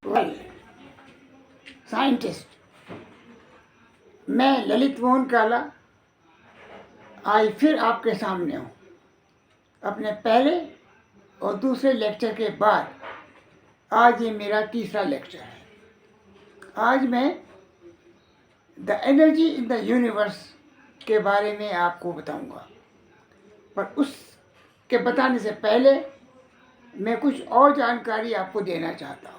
Well scientist, मैं ललित मोहन काला आज फिर आपके सामने हूँ अपने पहले और दूसरे लेक्चर के बाद। आज ये मेरा तीसरा लेक्चर है। आज मैं the energy in the universe के बारे में आपको बताऊंगा, पर उसके बताने से पहले मैं कुछ और जानकारी आपको देना चाहता हूँ।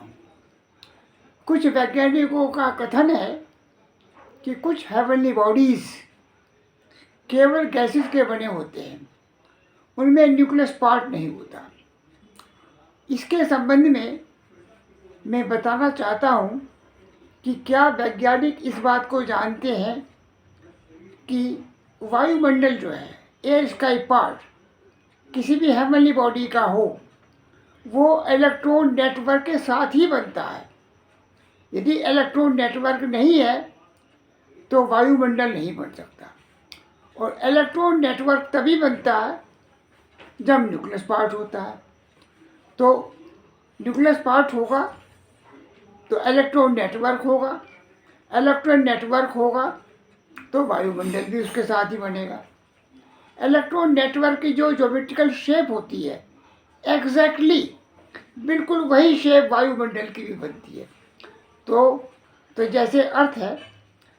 कुछ वैज्ञानिकों का कथन है कि कुछ हेवनली बॉडीज़ केवल गैसेस के बने होते हैं, उनमें न्यूक्लियस पार्ट नहीं होता। इसके संबंध में मैं बताना चाहता हूँ कि क्या वैज्ञानिक इस बात को जानते हैं कि वायुमंडल जो है, एयर स्काई पार्ट, किसी भी हेवनली बॉडी का हो, वो इलेक्ट्रॉन नेटवर्क के साथ ही बनता है। यदि इलेक्ट्रॉन नेटवर्क नहीं है तो वायुमंडल नहीं बन सकता, और इलेक्ट्रॉन नेटवर्क तभी बनता है जब न्यूक्लियस पार्ट होता है। तो न्यूक्लियस पार्ट होगा तो इलेक्ट्रॉन नेटवर्क होगा, इलेक्ट्रॉन नेटवर्क होगा तो वायुमंडल भी उसके साथ ही बनेगा। इलेक्ट्रॉन नेटवर्क की जो ज्योमेट्रिकल शेप होती है, एग्जैक्टली बिल्कुल वही शेप वायुमंडल की भी बनती है। तो जैसे अर्थ है,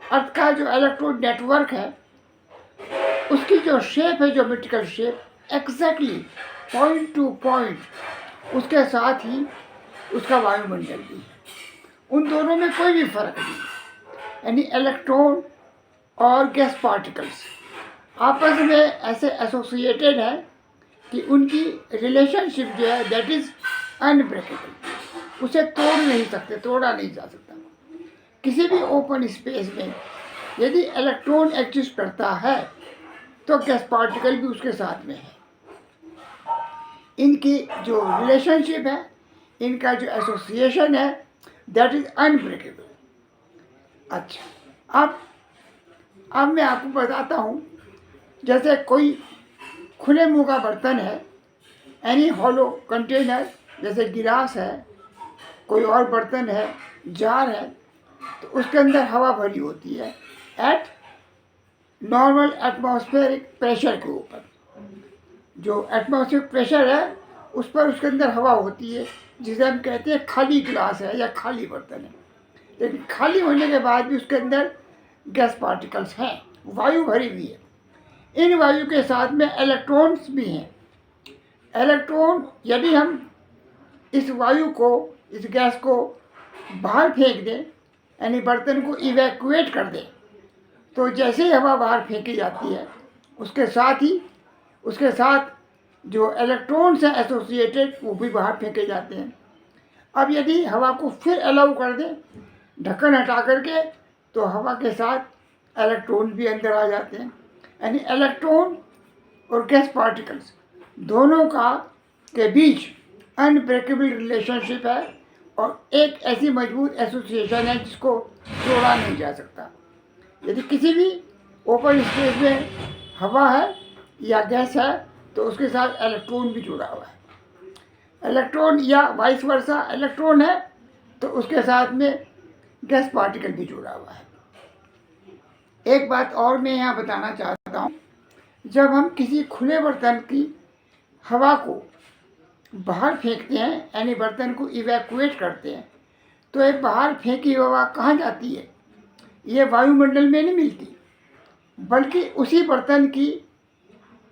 अर्थ का जो इलेक्ट्रॉन नेटवर्क है उसकी जो शेप है, geometrical shape, exactly point two point उसके साथ ही उसका वायुमंडल भी है। उन दोनों में कोई भी फर्क नहीं। यानी इलेक्ट्रॉन और गैस पार्टिकल्स आपस में ऐसे एसोसिएटेड है कि उनकी रिलेशनशिप जो है दैट इज़ अनब्रेकेबल। उसे तोड़ नहीं सकते, तोड़ा नहीं जा सकता। किसी भी ओपन स्पेस में यदि इलेक्ट्रॉन एग्जिस्ट करता है तो गैस पार्टिकल भी उसके साथ में है। इनकी जो रिलेशनशिप है, इनका जो एसोसिएशन है, दैट इज अनब्रेकेबल। अच्छा, अब मैं आपको बताता हूँ, जैसे कोई खुले मुंह का बर्तन है, एनी हॉलो कंटेनर, जैसे गिलास है, कोई और बर्तन है, जार है, तो उसके अंदर हवा भरी होती है एट नॉर्मल एटमॉस्फेरिक प्रेशर के ऊपर। जो एटमॉस्फेरिक प्रेशर है उस पर उसके अंदर हवा होती है, जिसे हम कहते हैं खाली गिलास है या खाली बर्तन है। लेकिन खाली होने के बाद भी उसके अंदर गैस पार्टिकल्स हैं, वायु भरी हुई है। इन वायु के साथ में इलेक्ट्रॉन्स भी हैं। इलेक्ट्रॉन यदि हम इस वायु को, इस गैस को बाहर फेंक दें, यानी बर्तन को इवैक्यूएट कर दें, तो जैसे ही हवा बाहर फेंकी जाती है उसके साथ जो इलेक्ट्रॉन्स हैं एसोसिएटेड, वो भी बाहर फेंके जाते हैं। अब यदि हवा को फिर अलाउ कर दें, ढक्कन हटा करके, तो हवा के साथ इलेक्ट्रॉन भी अंदर आ जाते हैं। यानी इलेक्ट्रॉन और गैस पार्टिकल्स दोनों के बीच अनब्रेकेबल रिलेशनशिप है, और एक ऐसी मजबूत एसोसिएशन है जिसको तोड़ा नहीं जा सकता। यदि किसी भी ओपन स्पेस में हवा है या गैस है तो उसके साथ इलेक्ट्रॉन भी जुड़ा हुआ है। इलेक्ट्रॉन या वाइस वर्सा, इलेक्ट्रॉन है तो उसके साथ में गैस पार्टिकल भी जुड़ा हुआ है। एक बात और मैं यहाँ बताना चाहता हूँ, जब हम किसी खुले बर्तन की हवा को बाहर फेंकते हैं, यानी बर्तन को इवैक्यूएट करते हैं, तो ये बाहर फेंकी हवा कहाँ जाती है? ये वायुमंडल में नहीं मिलती, बल्कि उसी बर्तन की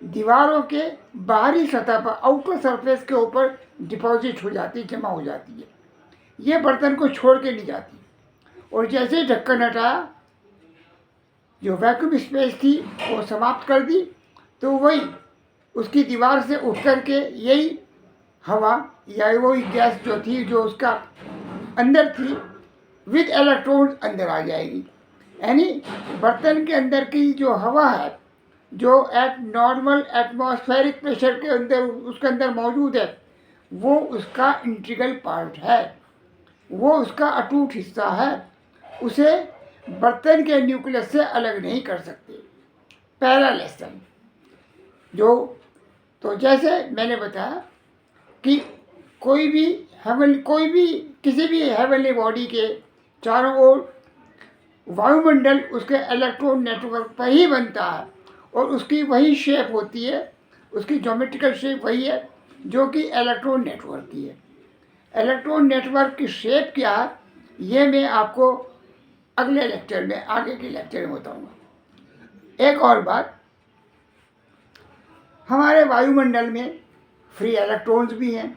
दीवारों के बाहरी सतह पर, आउटर सरफेस के ऊपर डिपॉजिट हो जाती, जमा हो जाती है। ये बर्तन को छोड़ के नहीं जाती। और जैसे ही ढक्कन हटाया, जो वैक्यूम स्पेस थी वो समाप्त कर दी, तो वही उसकी दीवार से उठ करके यही हवा या वही गैस जो थी, जो उसका अंदर थी, विद इलेक्ट्रॉन्स अंदर आ जाएगी। यानी बर्तन के अंदर की जो हवा है, जो एट नॉर्मल एटमॉस्फेरिक प्रेशर के अंदर, उसके अंदर मौजूद है, वो उसका इंटीग्रल पार्ट है, वो उसका अटूट हिस्सा है। उसे बर्तन के न्यूक्लियस से अलग नहीं कर सकते। पहला लेसन तो जैसे मैंने बताया कि कोई भी किसी भी हेवनली बॉडी के चारों ओर वायुमंडल उसके इलेक्ट्रॉन नेटवर्क पर ही बनता है और उसकी वही शेप होती है, उसकी ज्योमेट्रिकल शेप वही है जो कि इलेक्ट्रॉन नेटवर्क की है। इलेक्ट्रॉन नेटवर्क की शेप क्या है ये मैं आपको अगले लेक्चर में, आगे के लेक्चर में बताऊंगा। एक और बात, हमारे वायुमंडल में फ्री इलेक्ट्रॉन्स भी हैं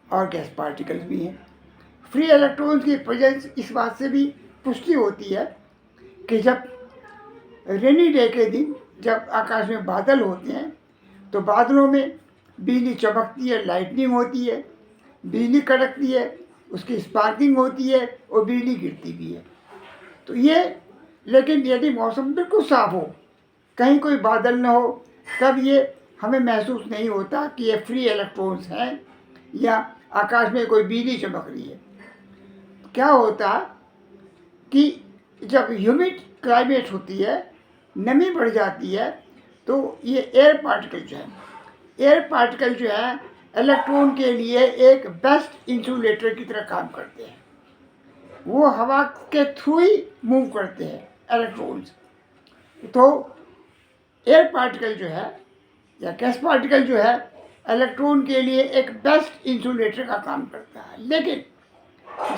और गैस पार्टिकल्स भी हैं। फ्री इलेक्ट्रॉन्स की प्रेजेंस इस बात से भी पुष्टि होती है कि जब रेनी डे के दिन जब आकाश में बादल होते हैं तो बादलों में बिजली चमकती है, लाइटनिंग होती है, बिजली कड़कती है, उसकी स्पार्किंग होती है और बिजली गिरती भी है। तो ये, लेकिन यदि मौसम बिल्कुल साफ हो, कहीं कोई बादल न हो, तब ये हमें महसूस नहीं होता कि ये फ्री इलेक्ट्रॉन्स हैं या आकाश में कोई बिजली चमक रही है। क्या होता कि जब ह्यूमिड क्लाइमेट होती है, नमी बढ़ जाती है, तो ये एयर पार्टिकल जो है इलेक्ट्रॉन के लिए एक बेस्ट इंसुलेटर की तरह काम करते हैं। वो हवा के थ्रू ही मूव करते हैं इलेक्ट्रॉन्स। तो एयर पार्टिकल जो है या गैस पार्टिकल जो है इलेक्ट्रॉन के लिए एक बेस्ट इंसुलेटर का काम करता है। लेकिन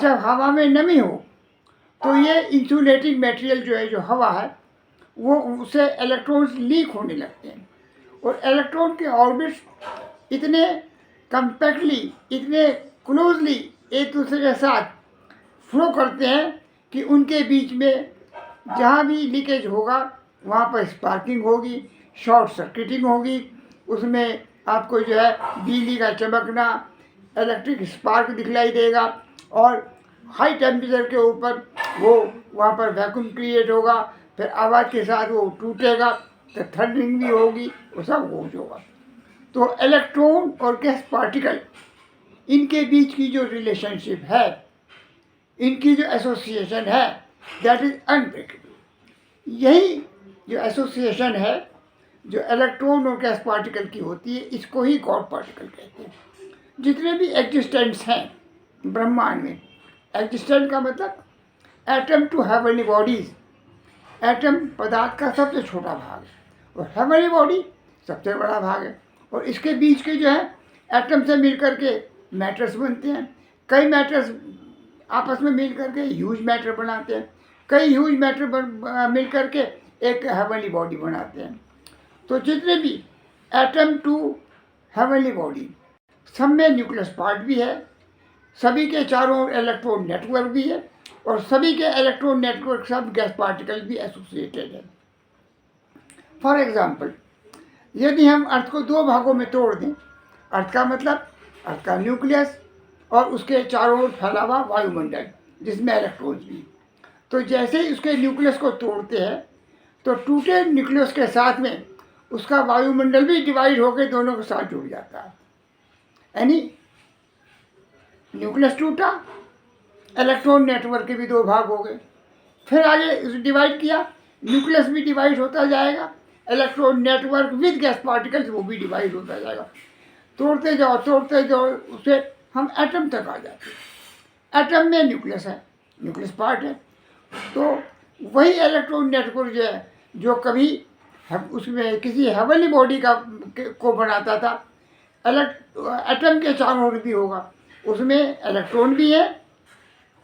जब हवा में नमी हो तो ये इंसुलेटिंग मटेरियल जो है, जो हवा है, वो उससे इलेक्ट्रॉन्स लीक होने लगते हैं और इलेक्ट्रॉन के ऑर्बिट्स इतने कम्पैक्टली, इतने क्लोजली एक दूसरे के साथ फ्लो करते हैं कि उनके बीच में जहाँ भी लीकेज होगा वहाँ पर स्पार्किंग होगी, शॉर्ट सर्किटिंग होगी, उसमें आपको जो है बिजली का चमकना, इलेक्ट्रिक स्पार्क दिखलाई देगा और हाई टेम्परेचर के ऊपर वो वहाँ पर वैक्यूम क्रिएट होगा, फिर आवाज़ के साथ वो टूटेगा, तो थंडरिंग भी होगी, वो सब होगा। तो इलेक्ट्रॉन और गैस पार्टिकल, इनके बीच की जो रिलेशनशिप है, इनकी जो एसोसिएशन है, दैट इज अनब्रेकेबल। यही जो एसोसिएशन है जो इलेक्ट्रॉन और गैस पार्टिकल की होती है, इसको ही गॉड पार्टिकल कहते हैं। जितने भी एग्जिस्टेंट्स हैं ब्रह्मांड में, एग्जिस्टेंट का मतलब atom to heavenly bodies. Atom पदार्थ का सबसे छोटा भाग है और हेवनली बॉडी सबसे बड़ा भाग है, और इसके बीच के जो है एटम से मिलकर के मैटर्स बनते हैं। कई मैटर्स आपस में मिल करके ह्यूज मैटर बनाते हैं, कई ह्यूज मैटर मिल करके एक हेवनली बॉडी बनाते हैं। तो जितने भी एटम टू हेवनली बॉडी, सब में न्यूक्लियस पार्ट भी है, सभी के चारों ओर इलेक्ट्रॉन नेटवर्क भी है और सभी के इलेक्ट्रॉन नेटवर्क सब गैस पार्टिकल भी एसोसिएटेड है। फॉर एग्जाम्पल, यदि हम अर्थ को दो भागों में तोड़ दें, अर्थ का मतलब अर्थ का न्यूक्लियस और उसके चारों ओर फैला हुआ वायुमंडल जिसमें इलेक्ट्रॉन्स भी, तो जैसे ही उसके न्यूक्लियस को तोड़ते हैं तो टूटे न्यूक्लियस के साथ में उसका वायुमंडल भी डिवाइड होकर दोनों के साथ जुड़ जाता है। यानी न्यूक्लियस टूटा, इलेक्ट्रॉन नेटवर्क के भी दो भाग हो गए, फिर आगे डिवाइड किया, न्यूक्लियस भी डिवाइड होता जाएगा, electron network with gas particles वो भी डिवाइड होता जाएगा। तोड़ते जाओ उसे हम एटम तक आ जाते हैं। एटम में न्यूक्लियस है, न्यूक्लियस पार्ट है, तो वही इलेक्ट्रॉन नेटवर्क जो है, जो कभी उसमें किसी हेवनली बॉडी को बनाता था, एटम के चारों ओर भी होगा, उसमें इलेक्ट्रॉन भी है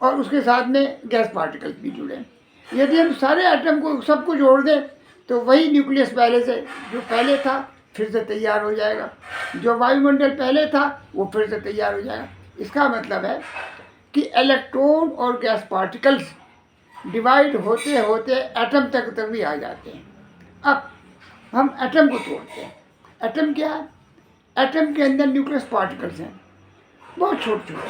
और उसके साथ में गैस पार्टिकल्स भी जुड़े हैं। यदि हम सारे एटम को सबको जोड़ दें तो वही न्यूक्लियस पहले से जो पहले था फिर से तैयार हो जाएगा, जो वायुमंडल पहले था वो फिर से तैयार हो जाएगा। इसका मतलब है कि इलेक्ट्रॉन और गैस पार्टिकल्स डिवाइड होते होते एटम तक भी आ जाते हैं। अब हम एटम को तोड़ते हैं। एटम क्या है? एटम के अंदर न्यूक्लियस पार्टिकल्स हैं, बहुत छोटे छोटे,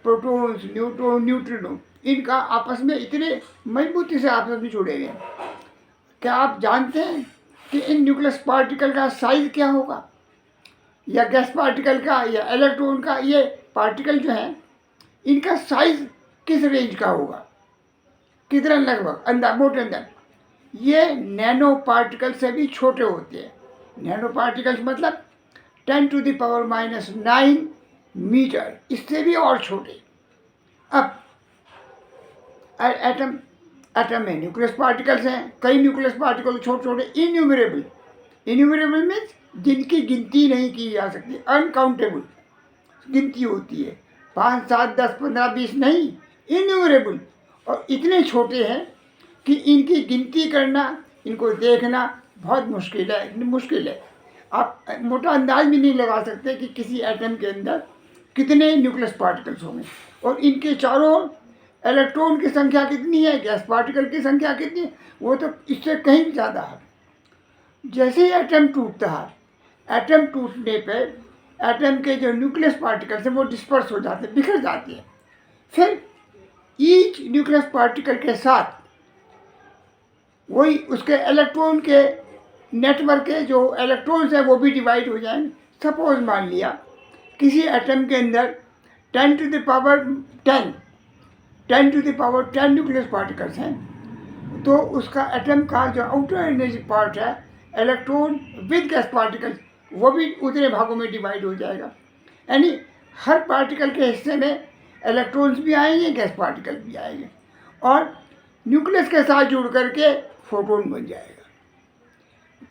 प्रोटॉन्स, न्यूट्रॉन, न्यूट्रिनो, इनका आपस में इतने मजबूती से आपस में जुड़े हुए हैं। क्या आप जानते हैं कि इन न्यूक्लियस पार्टिकल का साइज क्या होगा, या गैस पार्टिकल का या इलेक्ट्रॉन का? ये पार्टिकल जो है इनका साइज किस रेंज का होगा, कितना लगभग अंदाज, मोटे अंदाज? ये नैनो पार्टिकल से भी छोटे होते हैं। नैनो पार्टिकल्स मतलब 10⁻⁹ मीटर, इससे भी और छोटे। अब एटम एटम में न्यूक्लियस पार्टिकल्स हैं, कई न्यूक्लियस पार्टिकल छोटे छोटे, इन्यूमरेबल। इन्यूमरेबल मीन्स जिनकी गिनती नहीं की जा सकती, अनकाउंटेबल गिनती होती है, 5, 7, 10, 15, 20 नहीं, इन्यूमरेबल। और इतने छोटे हैं कि इनकी गिनती करना, इनको देखना बहुत मुश्किल है। आप मोटा अंदाज भी नहीं लगा सकते कि किसी एटम के अंदर कितने न्यूक्लियस पार्टिकल्स होंगे, और इनके चारों इलेक्ट्रॉन की संख्या कितनी है, गैस पार्टिकल की संख्या कितनी है, वो तो इससे कहीं भी ज़्यादा है। जैसे ही एटम टूटता है, एटम टूटने पे एटम के जो न्यूक्लियस पार्टिकल्स हैं वो डिस्पर्स हो जाते हैं, बिखर जाते हैं। फिर ईच न्यूक्लियस पार्टिकल के साथ वही उसके इलेक्ट्रॉन के नेटवर्क के जो इलेक्ट्रॉन्स हैं वो भी डिवाइड हो जाएंगे। सपोज मान लिया किसी एटम के अंदर 10 to the power 10 nucleus particles हैं, तो उसका एटम का जो आउटर एनर्जी पार्ट है, इलेक्ट्रॉन विद गैस पार्टिकल्स, वो भी उतने भागों में डिवाइड हो जाएगा। यानी हर पार्टिकल के हिस्से में इलेक्ट्रॉन्स भी आएंगे, गैस पार्टिकल भी आएंगे, और न्यूक्लियस के साथ जुड़ करके फोटोन बन जाएगा।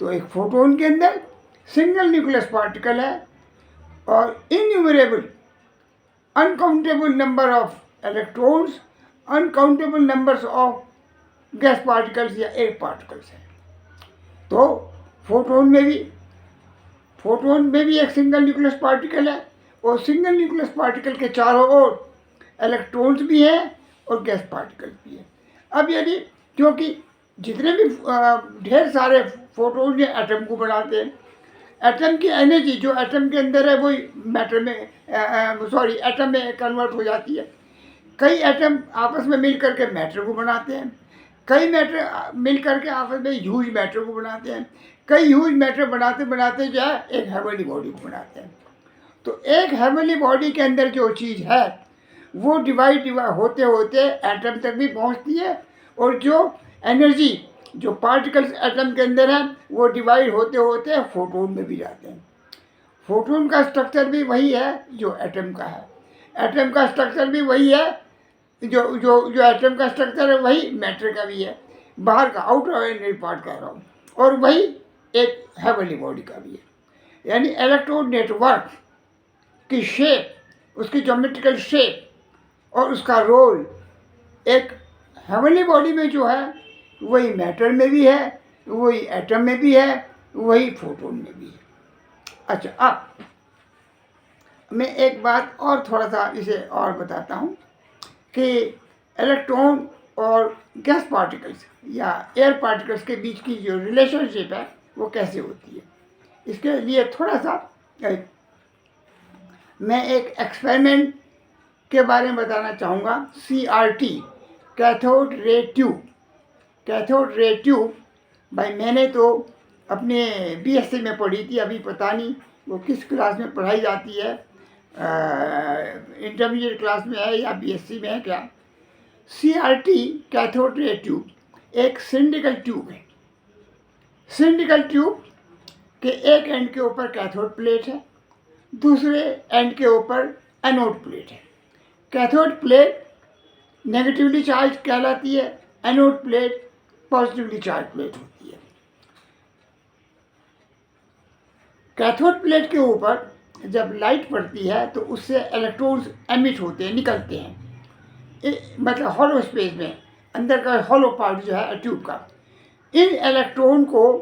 तो एक फोटोन के अंदर सिंगल न्यूक्लियस पार्टिकल है और innumerable uncountable number of electrons, uncountable numbers of gas particles या एयर पार्टिकल्स हैं। तो फोटोन में भी एक सिंगल न्यूक्लियस पार्टिकल है, और सिंगल न्यूक्लियस पार्टिकल के चारों ओर इलेक्ट्रॉन्स भी हैं और गैस पार्टिकल भी हैं। अब यदि क्योंकि जितने भी ढेर सारे फोटोन या एटम को बनाते हैं, एटम की एनर्जी जो एटम के अंदर है वही मैटर में एटम में कन्वर्ट हो जाती है। कई एटम आपस में मिल करके मैटर को बनाते हैं, कई मैटर मिल करके आपस में ह्यूज मैटर को बनाते हैं, कई ह्यूज मैटर बनाते बनाते जो है एक हेवनली बॉडी को बनाते हैं। तो एक हेवनली बॉडी के अंदर जो चीज़ है वो डिवाइड होते होते एटम तक भी पहुंचती है, और जो एनर्जी जो पार्टिकल्स एटम के अंदर हैं वो डिवाइड होते होते फोटोन में भी जाते हैं। फोटोन का स्ट्रक्चर भी वही है जो एटम का है, एटम का स्ट्रक्चर भी वही है, जो जो जो एटम का स्ट्रक्चर है वही मैटर का भी है, बाहर का आउटर एनर्जी पार्ट कह रहा हूँ, और वही एक हेवनली बॉडी का भी है। यानी इलेक्ट्रॉन नेटवर्क की शेप, उसकी ज्योमेट्रिकल शेप और उसका रोल एक हेवनली बॉडी में जो है वही मैटर में भी है, वही एटम में भी है, वही फोटोन में भी है। अच्छा, अब मैं एक बात और थोड़ा सा इसे और बताता हूँ कि इलेक्ट्रॉन और गैस पार्टिकल्स या एयर पार्टिकल्स के बीच की जो रिलेशनशिप है वो कैसे होती है। इसके लिए थोड़ा सा मैं एक एक्सपेरिमेंट के बारे में बताना चाहूँगा। CRT, cathode ray tube. Cathode ray tube भाई मैंने तो अपने BSc में पढ़ी थी, अभी पता नहीं वो किस क्लास में पढ़ाई जाती है, इंटरमीडिएट क्लास में है या BSc में है क्या। CRT कैथोड रे ट्यूब एक सिलिंड्रिकल ट्यूब है। सिलिंड्रिकल ट्यूब के एक एंड के ऊपर कैथोड प्लेट है, दूसरे एंड के ऊपर एनोड प्लेट है। कैथोड प्लेट नेगेटिवली चार्ज कहलाती है, anode plate positively charge plate होती है। कैथोड प्लेट के ऊपर जब लाइट पड़ती है तो उससे इलेक्ट्रॉन्स एमिट होते हैं, निकलते हैं, मतलब हॉलो स्पेस में, अंदर का हॉलो पार्ट जो है ट्यूब का, इन इलेक्ट्रॉन को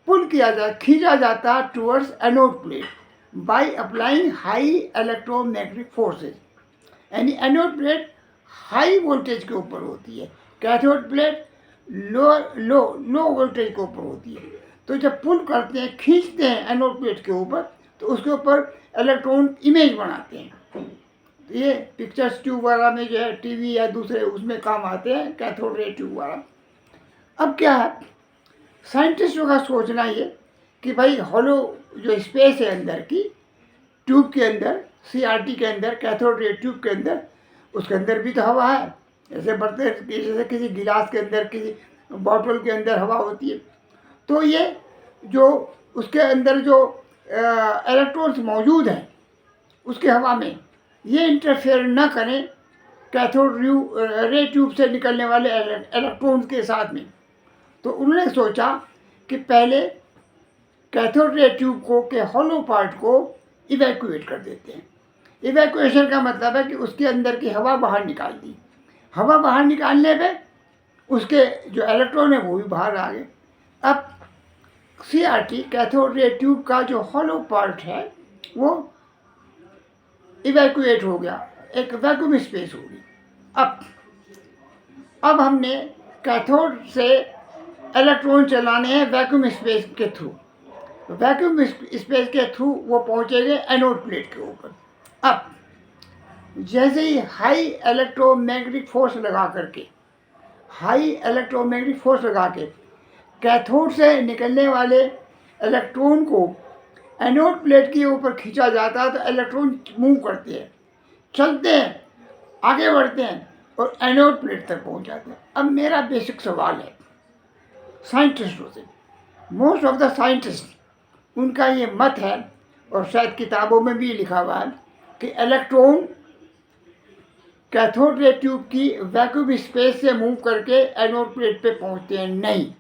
पुल किया खींचा जाता towards anode plate by applying high electromagnetic forces. यानी एनोड प्लेट हाई वोल्टेज के ऊपर होती है, कैथोड प्लेट लो वोल्टेज के ऊपर होती है। तो जब पुल करते हैं, खींचते हैं एनोड प्लेट के ऊपर, तो उसके ऊपर इलेक्ट्रॉन इमेज बनाते हैं। ये पिक्चर्स ट्यूब वाला में जो है टीवी या दूसरे उसमें काम आते हैं कैथोड रे ट्यूब वाला। अब क्या है, साइंटिस्टों का सोचना ये कि भाई हॉलो जो स्पेस है अंदर की ट्यूब के अंदर, CRT के अंदर, कैथोड रे ट्यूब के अंदर, उसके अंदर भी तो हवा है, जैसे किसी गिलास के अंदर, किसी बॉटल के अंदर हवा होती है। तो ये जो उसके अंदर जो इलेक्ट्रॉन्स मौजूद हैं उसके हवा में, ये इंटरफेयर न करें कैथोड रे ट्यूब से निकलने वाले इलेक्ट्रॉन्स के साथ में। तो उन्होंने सोचा कि पहले कैथोड रे ट्यूब को के हॉलो पार्ट को इवैक्यूएट कर देते हैं। इवैक्यूएशन का मतलब है कि उसके अंदर की हवा बाहर निकाल दी। हवा बाहर निकालने पे उसके जो इलेक्ट्रॉन है वो भी बाहर आ गए। अब CRT कैथोड रे ट्यूब का जो हॉलो पार्ट है वो इवैक्यूएट हो गया, एक वैक्यूम स्पेस हो गई। अब हमने कैथोड से इलेक्ट्रॉन चलाने हैं वैक्यूम स्पेस के थ्रू। वैक्यूम स्पेस के थ्रू वो पहुंचेंगे एनोड प्लेट के ऊपर। अब जैसे ही हाई इलेक्ट्रोमैग्नेटिक फोर्स लगा के कैथोड से निकलने वाले इलेक्ट्रॉन को एनोड प्लेट के ऊपर खींचा जाता है, तो इलेक्ट्रॉन मूव करते हैं, चलते हैं, आगे बढ़ते हैं और एनोड प्लेट तक पहुंच जाते हैं। अब मेरा बेसिक सवाल है साइंटिस्टों से, मोस्ट ऑफ द साइंटिस्ट उनका ये मत है और शायद किताबों में भी लिखा हुआ है कि इलेक्ट्रॉन कैथोड रे ट्यूब की वैक्यूम स्पेस से मूव करके एनोड प्लेट पे पहुंचते हैं। नहीं,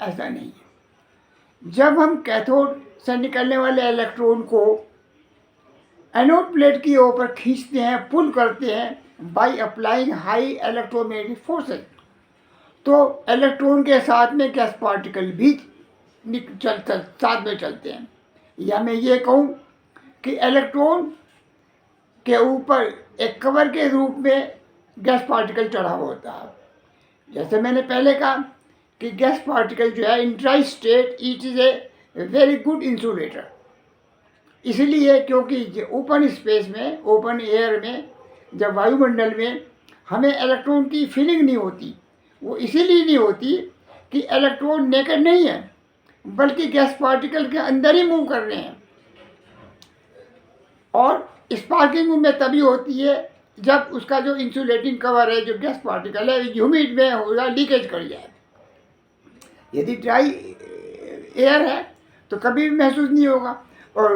ऐसा नहीं है। जब हम कैथोड से निकलने वाले इलेक्ट्रॉन को एनोड प्लेट की ऊपर खींचते हैं, पुल करते हैं by applying high electromagnetic forces, तो इलेक्ट्रॉन के साथ में गैस पार्टिकल भी साथ में चलते हैं। या मैं ये कहूँ कि इलेक्ट्रॉन के ऊपर एक कवर के रूप में गैस पार्टिकल चढ़ा हुआ होता है। जैसे मैंने पहले कहा कि गैस पार्टिकल जो है in dry state it is a very good insulator, इसलिए क्योंकि ओपन स्पेस में, ओपन एयर में, जब वायुमंडल में हमें इलेक्ट्रॉन की फीलिंग नहीं होती। वो इसीलिए नहीं होती कि इलेक्ट्रॉन नेकेड नहीं है, बल्कि गैस पार्टिकल के अंदर ही मूव कर रहे हैं। और स्पार्किंग में तभी होती है जब उसका जो इंसुलेटिंग कवर है, जो गैस पार्टिकल है, ह्यूमिड में होगा, लीकेज कर जाए। यदि ड्राई एयर है तो कभी भी महसूस नहीं होगा और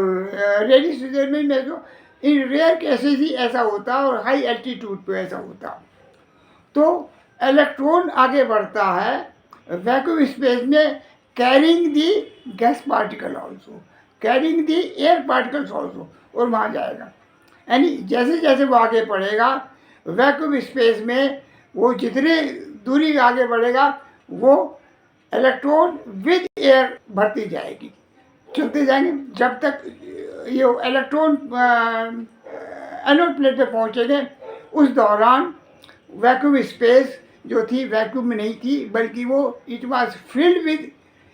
रेनी सीजन में महसूस। इन रेयर केसेस ही ऐसा होता और हाई एल्टीट्यूड पे ऐसा होता। तो इलेक्ट्रॉन आगे बढ़ता है वैक्यूम स्पेस में, कैरिंग दी गैस पार्टिकल ऑल्सो, कैरिंग दी एयर पार्टिकल्स ऑल्सो, और वहाँ जाएगा। यानी जैसे जैसे वो आगे बढ़ेगा वैक्यूम स्पेस में, वो जितने दूरी आगे बढ़ेगा वो इलेक्ट्रॉन विद एयर बढ़ती जाएगी, चलते जाएंगे जब तक ये इलेक्ट्रॉन एनोड प्लेट पे पहुँचेंगे। उस दौरान वैक्यूम स्पेस जो थी वैक्यूम में नहीं थी, बल्कि वो it was filled with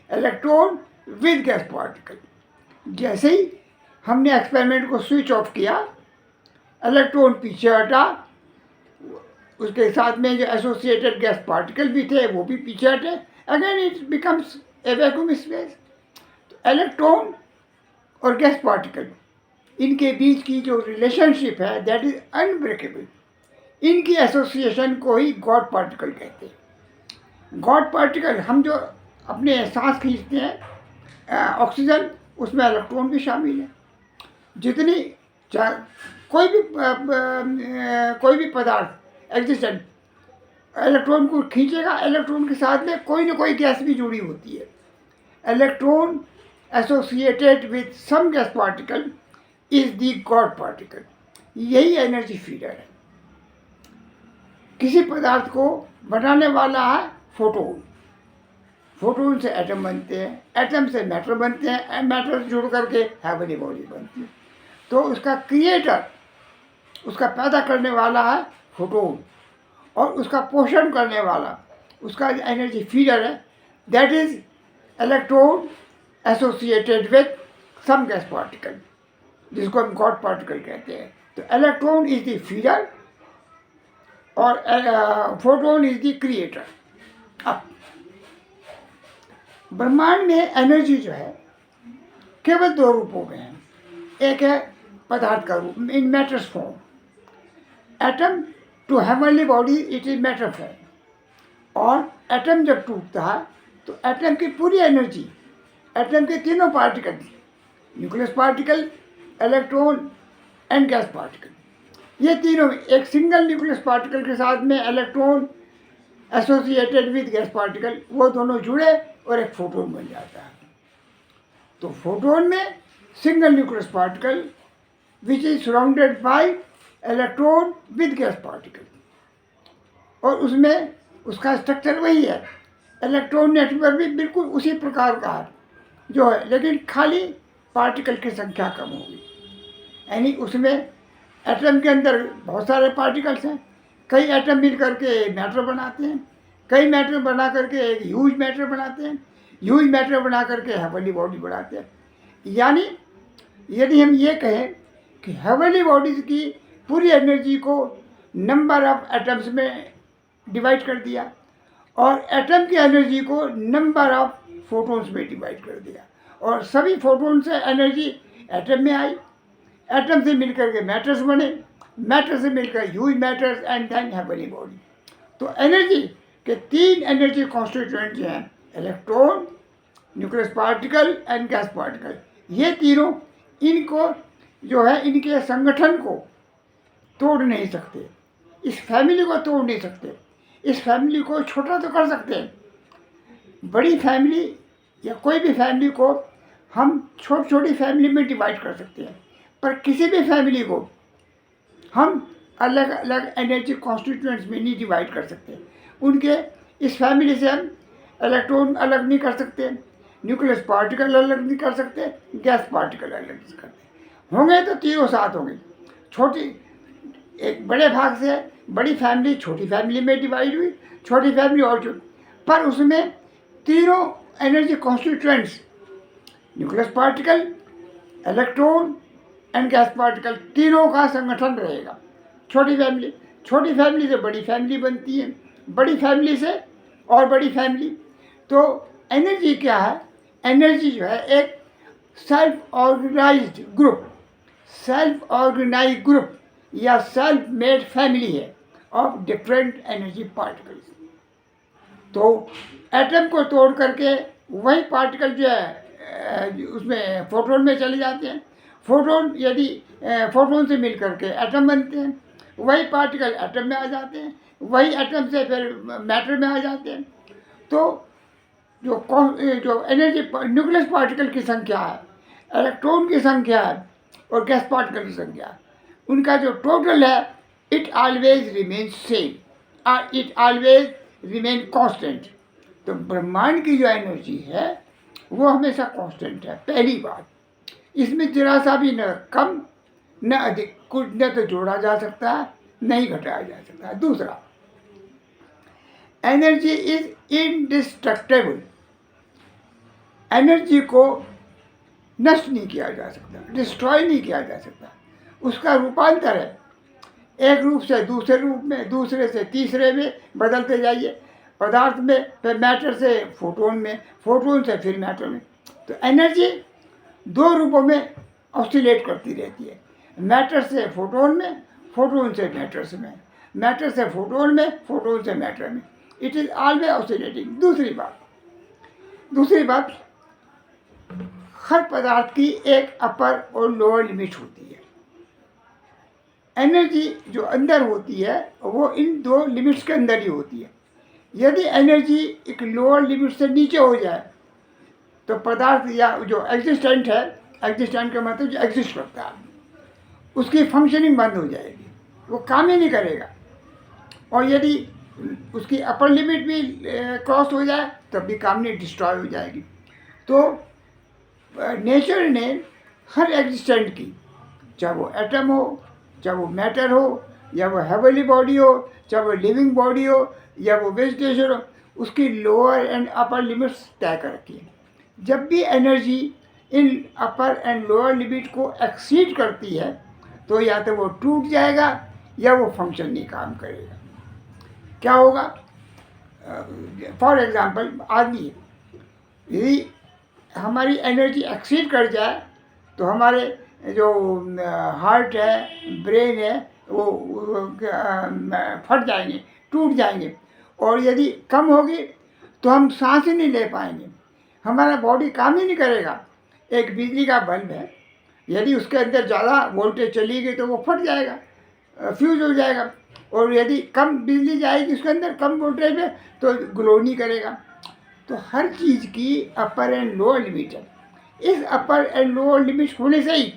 electron with gas particle. जैसे ही हमने एक्सपेरिमेंट को स्विच ऑफ किया, इलेक्ट्रॉन पीछे हटा, उसके साथ में जो एसोसिएटेड गैस पार्टिकल भी थे वो भी पीछे हटे, again it becomes a vacuum space. तो इलेक्ट्रॉन और गैस पार्टिकल, इनके बीच की जो रिलेशनशिप है दैट इज अनब्रेकेबल। इनकी एसोसिएशन को ही गॉड पार्टिकल कहते हैं। गॉड पार्टिकल, हम जो अपने सांस खींचते हैं ऑक्सीजन, उसमें इलेक्ट्रॉन भी शामिल है। जितनी कोई भी पदार्थ एग्जिस्टेंट इलेक्ट्रॉन को खींचेगा, इलेक्ट्रॉन के साथ में कोई ना कोई गैस भी जुड़ी होती है। Electron associated with some gas particle is the god particle. यही एनर्जी फीडर है। किसी पदार्थ को बनाने वाला है फोटोन। फोटोन से एटम बनते हैं, एटम से मैटर बनते हैं, मैटर जुड़ करके हेवनली बॉडी बनती है। तो उसका क्रिएटर, उसका पैदा करने वाला है फोटोन, और उसका पोषण करने वाला, उसका एनर्जी फीडर है, that is electron associated with some gas particle, जिसको हम गॉड पार्टिकल कहते हैं। तो इलेक्ट्रॉन इज द फीडर और फोटोन इज द क्रिएटर। अब ब्रह्मांड में एनर्जी जो है केवल दो रूपों में है। एक है पदार्थ का रूप, in matters form. Atom to heavenly body it is matter form. और एटम जब टूटता है तो एटम की पूरी एनर्जी, एटम के तीनों particle, nucleus particle, electron and gas particle, ये तीनों एक सिंगल न्यूक्लियस पार्टिकल के साथ में electron associated with gas particle, वो दोनों जुड़े और एक फोटोन बन जाता है। तो फोटोन में single nucleus particle which is surrounded by electron with gas particle, और उसमें उसका स्ट्रक्चर वही है, इलेक्ट्रॉन नेटवर्क भी बिल्कुल उसी प्रकार का है जो है, लेकिन खाली पार्टिकल की संख्या कम होगी। यानी उसमें एटम के अंदर बहुत सारे पार्टिकल्स हैं, कई एटम मिल करके मैटर बनाते हैं, कई मैटर बना करके एक ह्यूज मैटर बनाते हैं, ह्यूज मैटर बना करके हेवनली बॉडी बनाते हैं। यानी यदि हम ये कहें कि हेवनली बॉडीज की पूरी एनर्जी को नंबर ऑफ एटम्स में डिवाइड कर दिया और एटम की एनर्जी को नंबर ऑफ फोटोन्स में डिवाइड कर दिया, और सभी फोटोन से एनर्जी एटम में आई, एटम से मिलकर के मैटर्स बने, मैटर से मिलकर huge matters and then heavenly body. तो एनर्जी के तीन एनर्जी कॉन्स्टिट्यूएंट जो हैं, electron, nucleus particle and gas particle, ये तीनों इनको जो है इनके संगठन को तोड़ नहीं सकते, इस फैमिली को तोड़ नहीं सकते। इस फैमिली को छोटा तो कर सकते हैं, बड़ी फैमिली या कोई भी फैमिली को हम छोटी छोटी फैमिली में डिवाइड कर सकते हैं, पर किसी भी फैमिली को हम अलग अलग एनर्जी कॉन्स्टिट्यूएंट्स में नहीं डिवाइड कर सकते। उनके इस फैमिली से हम इलेक्ट्रॉन अलग नहीं कर सकते, न्यूक्लियस पार्टिकल अलग नहीं कर सकते, गैस पार्टिकल अलग नहीं करते। होंगे तो तीनों साथ होंगे। छोटी एक बड़े भाग से बड़ी फैमिली छोटी फैमिली में डिवाइड हुई, छोटी फैमिली और छोटी, पर उसमें तीनों energy constituents nucleus particle, electron and gas particle तीनों का संगठन रहेगा। छोटी फैमिली से बड़ी फैमिली बनती है, बड़ी फैमिली से और बड़ी फैमिली। तो एनर्जी क्या है? एनर्जी जो है एक सेल्फ ऑर्गेनाइज्ड ग्रुप या सेल्फ मेड फैमिली है ऑफ डिफरेंट एनर्जी पार्टिकल्स। तो एटम को तोड़ करके वही पार्टिकल जो है उसमें फोटोन में चले जाते हैं। फोटोन यदि फोटोन से मिल करके एटम बनते हैं, वही पार्टिकल एटम में आ जाते हैं, वही एटम से फिर मैटर में आ जाते हैं। तो जो एनर्जी न्यूक्लियस पार्टिकल की संख्या है, इलेक्ट्रॉन की संख्या है और गैस पार्टिकल की संख्या है, उनका जो टोटल है इट ऑलवेज रिमेन सेम और इट ऑलवेज रिमेन कांस्टेंट। तो ब्रह्मांड की जो एनर्जी है वो हमेशा कांस्टेंट है। पहली बात, इसमें जरा सा भी न कम न अधिक, कुछ न तो जोड़ा जा सकता है न ही घटाया जा सकता है। दूसरा, एनर्जी इज इनडिस्ट्रक्टेबल। एनर्जी को नष्ट नहीं किया जा सकता, डिस्ट्रॉय नहीं किया जा सकता। उसका रूपांतर है, एक रूप से दूसरे रूप में, दूसरे से तीसरे में बदलते जाइए। पदार्थ में, फिर मैटर से फोटोन में, फोटोन से फिर मैटर में। तो एनर्जी दो रूपों में ऑसिलेट करती रहती है, मैटर से फोटोन में, फोटोन से मैटर्स में, मैटर से फोटोन में, फोटोन से मैटर में। It is always oscillating. दूसरी बात, हर पदार्थ की एक अपर और लोअर लिमिट होती है। एनर्जी जो अंदर होती है वो इन दो लिमिट्स के अंदर ही होती है। यदि एनर्जी एक लोअर लिमिट से नीचे हो जाए तो पदार्थ या जो एग्जिस्टेंट है, एग्जिस्टेंट का मतलब जो एग्जिस्ट करता है, उसकी फंक्शनिंग बंद हो जाएगी, वो काम ही नहीं करेगा। और यदि उसकी अपर लिमिट भी क्रॉस हो जाए तब भी काम नहीं, डिस्ट्रॉय हो जाएगी। तो नेचर ने हर एग्जिस्टेंट की, चाहे वो एटम हो, चाहे वो मैटर हो, या वो हेवनली बॉडी हो, चाहे वो लिविंग बॉडी हो, या वो वेजिटेशन हो, उसकी लोअर एंड अपर लिमिट्स तय कर रखी है। जब भी energy in upper and lower limit को एक्सीड करती है तो या तो वो टूट जाएगा या वो फंक्शन नहीं काम करेगा। क्या होगा? फॉर एग्जांपल, आदमी यदि हमारी एनर्जी एक्सीड कर जाए तो हमारे जो हार्ट है, ब्रेन है, वो फट जाएंगे, टूट जाएंगे। और यदि कम होगी तो हम सांस ही नहीं ले पाएंगे, हमारा बॉडी काम ही नहीं करेगा। एक बिजली का बल्ब है, यदि उसके अंदर ज़्यादा वोल्टेज चली गई तो वो फट जाएगा, फ्यूज हो जाएगा। और यदि कम बिजली जाएगी उसके अंदर, कम वोल्टेज में, तो ग्लो नहीं करेगा। तो हर चीज़ की अपर एंड लोअर लिमिट है। इस अपर एंड लोअर लिमिट होने से ही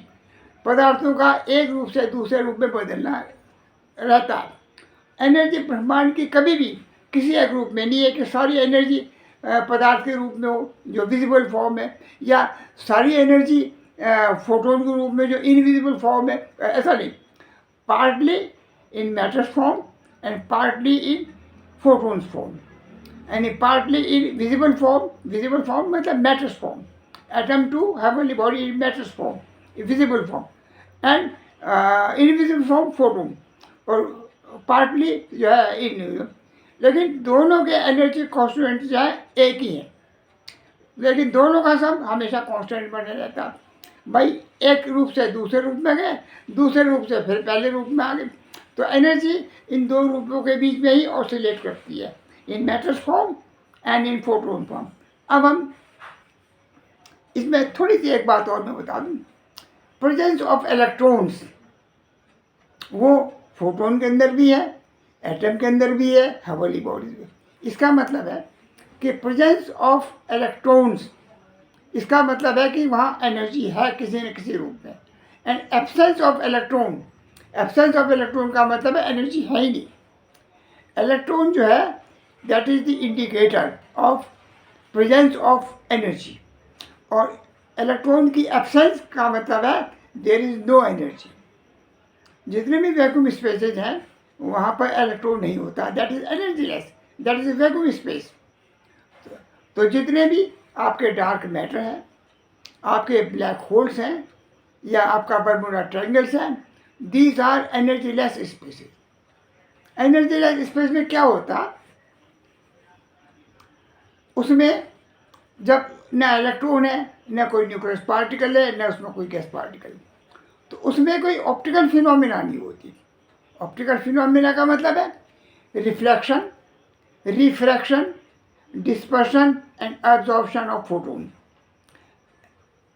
पदार्थों का एक रूप से दूसरे रूप में बदलना रहता है। एनर्जी ब्रह्मांड की कभी भी किसी एक रूप में नहीं है कि सारी एनर्जी पदार्थ के रूप में हो जो विजिबल फॉर्म है, या सारी एनर्जी फोटोन के रूप में जो इनविजिबल फॉर्म है, ऐसा नहीं। Partly in matters form and partly in photons form, यानी पार्टली इन विजिबल फॉर्म मतलब matters form, atom to heavenly body in matters form, visible form, and invisible form photon, और पार्टली जो है इन। लेकिन दोनों के एनर्जी कॉन्स्टेंट जो है एक ही है, लेकिन दोनों का सम हमेशा कांस्टेंट बने रहता है। भाई एक रूप से दूसरे रूप में गए, दूसरे रूप से फिर पहले रूप में आ गए, तो एनर्जी इन दो रूपों के बीच में ही ऑसिलेट करती है, in matters form and in photon form. अब हम इसमें थोड़ी सी एक बात और मैं बता दूं, प्रेजेंस ऑफ इलेक्ट्रॉन्स वो फोटोन के अंदर भी है, एटम के अंदर भी है, हेवनली बॉडीज में। इसका मतलब है कि प्रेजेंस ऑफ इलेक्ट्रॉन्स, इसका मतलब है कि वहाँ एनर्जी है किसी न किसी रूप में। And absence of electron, absence of electron का मतलब है एनर्जी है ही नहीं। इलेक्ट्रॉन जो है that is the indicator of presence of energy, और इलेक्ट्रॉन की एब्सेंस का मतलब है देयर इज नो एनर्जी। जितने भी वैक्यूम स्पेसेज हैं वहाँ पर इलेक्ट्रॉन नहीं होता, that is energyless, that is vacuum space. तो जितने भी आपके डार्क मैटर हैं, आपके ब्लैक होल्स हैं, या आपका बरमूडा ट्रायंगल्स हैं, these are energyless spaces. Energyless space में क्या होता, उसमें जब न इलेक्ट्रॉन है, न कोई न्यूक्लियस पार्टिकल है, न उसमें कोई गैस पार्टिकल, तो उसमें कोई ऑप्टिकल फिनोमिना नहीं होती। ऑप्टिकल फिनोमिना का मतलब है reflection, refraction, dispersion and absorption of photon.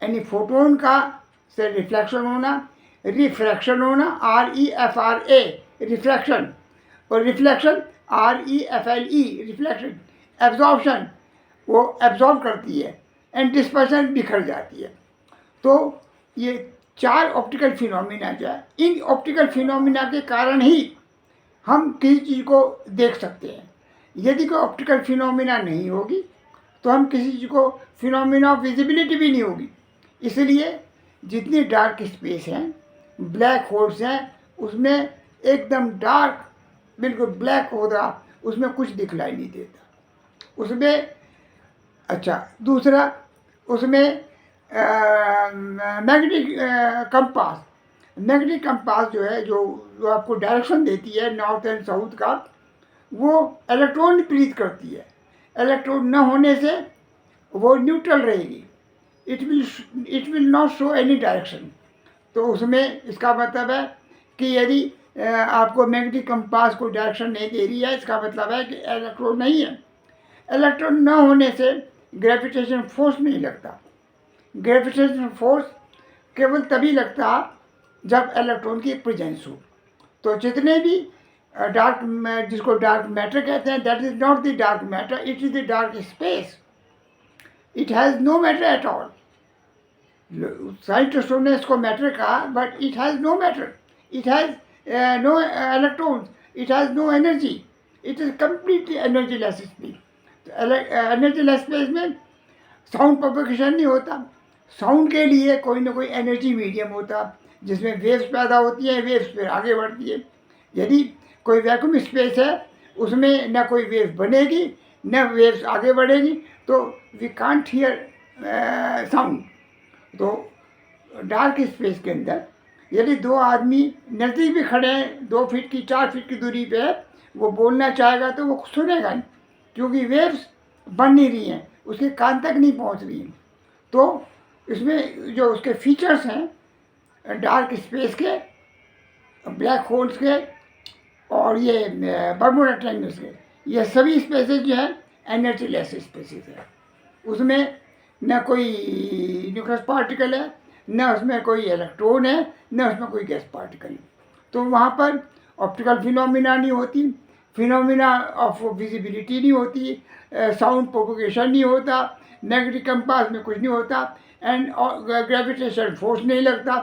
यानी फोटोन का से रिफ्लेक्शन होना, रिफ्रैक्शन होना, REFRA रिफ्लेक्शन, और रिफ्लेक्शन REFLE रिफ्लेक्शन, एब्जॉर्प्शन वो एब्जॉर्ब करती है, एंड डिस्पर्शन बिखर जाती है। तो ये चार ऑप्टिकल फिनोमिना जो है, इन ऑप्टिकल फिनोमिना के कारण ही हम किसी चीज़ को देख सकते हैं। यदि कोई ऑप्टिकल फिनोमिना नहीं होगी तो हम किसी चीज़ को, फिनोमिना ऑफ विजिबिलिटी भी नहीं होगी। इसलिए जितनी डार्क स्पेस हैं, ब्लैक होल्स हैं, उसमें एकदम डार्क बिल्कुल ब्लैक हो रहा, उसमें कुछ दिखलाई नहीं देता उसमें। अच्छा, दूसरा उसमें मैग्नेटिक कंपास, मैग्नेटिक कंपास जो है, जो आपको डायरेक्शन देती है नॉर्थ एंड साउथ का, वो इलेक्ट्रॉन प्रीत करती है। इलेक्ट्रॉन न होने से वो न्यूट्रल रहेगी, it will not show any direction. तो उसमें इसका मतलब है कि यदि आपको मैग्नेटिक कंपास को डायरेक्शन नहीं दे रही है, इसका मतलब है कि इलेक्ट्रॉन नहीं है। इलेक्ट्रॉन न होने से ग्रेविटेशन फोर्स नहीं लगता। ग्रेविटेशन फोर्स केवल तभी लगता जब इलेक्ट्रॉन की प्रेजेंस हो। तो जितने भी डार्क, जिसको डार्क मैटर कहते हैं, that is not the dark matter, it is the dark space, it has no matter at all. साइंटिस्टों ने इसको मैटर कहा, but it has no matter, it has no electrons, it has no energy, it is completely energyless space. Energyless space में sound propagation नहीं होता। Sound के लिए कोई ना कोई एनर्जी मीडियम होता जिसमें वेव्स पैदा होती हैं, वेव्स फिर आगे बढ़ती है। यदि कोई वैक्यूम स्पेस है, उसमें न कोई वेव बनेगी न वेव्स आगे बढ़ेगी, तो वी कांट हियर साउंड। तो डार्क स्पेस के अंदर यदि दो आदमी नज़दीक भी खड़े हैं, 2 फीट की 4 फीट की दूरी पे है, वो बोलना चाहेगा तो वो सुनेगा नहीं, क्योंकि वेव्स बन नहीं रही हैं, उसके कान तक नहीं पहुंच रही हैं। तो इसमें जो उसके फीचर्स हैं डार्क स्पेस के, ब्लैक होल्स के, और ये बरमूडा ट्रायंगल्स के, ये सभी स्पेसेस जो हैं एनर्जीलेस स्पेसेस है। उसमें न कोई न्यूक्लियस पार्टिकल है, न उसमें कोई इलेक्ट्रॉन है, न उसमें कोई गैस पार्टिकल है। तो वहाँ पर ऑप्टिकल फिनोमिना नहीं होती, फिनोमिना ऑफ विजिबिलिटी नहीं होती, साउंड प्रोपोगेशन नहीं होता, नेगेटिव कंपास में कुछ नहीं होता, एंड ग्रेविटेशन फोर्स नहीं लगता।